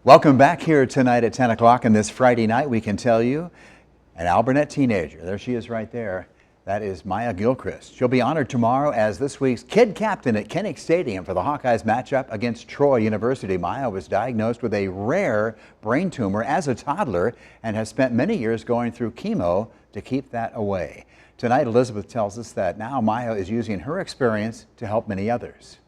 Welcome back here tonight at 10 o'clock, and this Friday night we can tell you an Albernet teenager. There she is right there. That is Mya Gilchrist. She'll be honored tomorrow as this week's kid captain at Kinnick Stadium for the Hawkeyes matchup against Troy University. Mya was diagnosed with a rare brain tumor as a toddler and has spent many years going through chemo to keep that away. Tonight, Elizabeth tells us that now Mya is using her experience to help many others.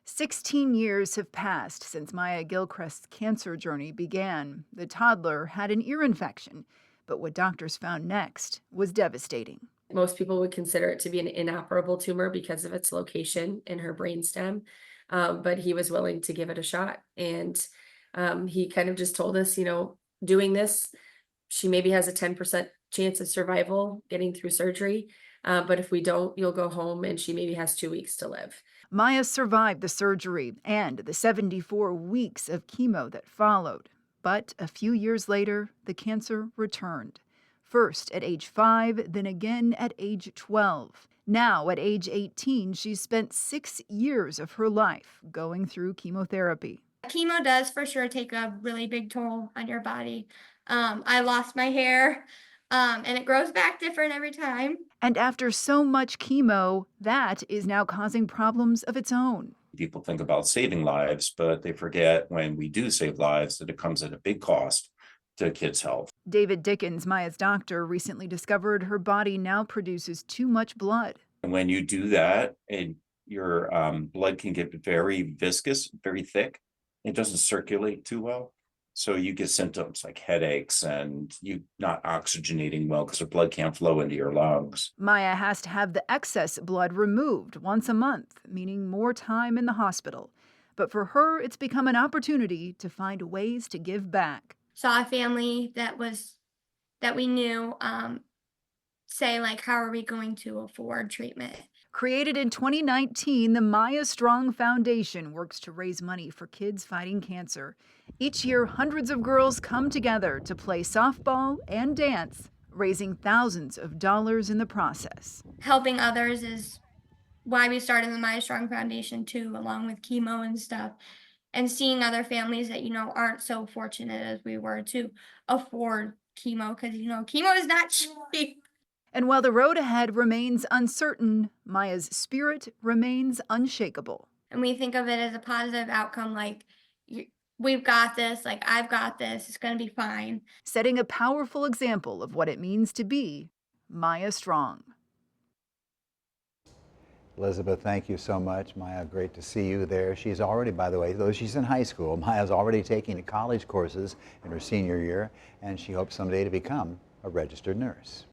16 years have passed since Mya Gilchrist's cancer journey began. The toddler had an ear infection, but what doctors found next was devastating. Most people would consider it to be an inoperable tumor because of its location in her brainstem, but he was willing to give it a shot. And he kind of just told us, doing this, she maybe has a 10% chance of survival getting through surgery. But if we don't, you'll go home and she maybe has 2 weeks to live. Mya survived the surgery and the 74 weeks of chemo that followed. But a few years later, the cancer returned. First at age 5, then again at age 12. Now at age 18, she's spent 6 years of her life going through chemotherapy. Chemo does for sure take a really big toll on your body. I lost my hair, and it grows back different every time. And after so much chemo, that is now causing problems of its own. People think about saving lives, but they forget when we do save lives that it comes at a big cost to kids' health. David Dickens, Mya's doctor, recently discovered her body now produces too much blood. And when you do that, your blood can get very viscous, very thick. It doesn't circulate too well. So you get symptoms like headaches and you not oxygenating well because the blood can't flow into your lungs. Mya has to have the excess blood removed once a month, meaning more time in the hospital. But for her, it's become an opportunity to find ways to give back. Saw a family that we knew say, like, how are we going to afford treatment? Created in 2019, the Mya Strong Foundation works to raise money for kids fighting cancer. Each year, hundreds of girls come together to play softball and dance, raising thousands of dollars in the process. Helping others is why we started the Mya Strong Foundation too, along with chemo and stuff. And seeing other families that, aren't so fortunate as we were to afford chemo, because, chemo is not cheap. And while the road ahead remains uncertain, Mya's spirit remains unshakable. And we think of it as a positive outcome, like, we've got this, like, I've got this, it's going to be fine. Setting a powerful example of what it means to be Mya Strong. Elizabeth, thank you so much. Mya, great to see you there. She's already, by the way, though she's in high school, Mya's already taking college courses in her senior year, and she hopes someday to become a registered nurse.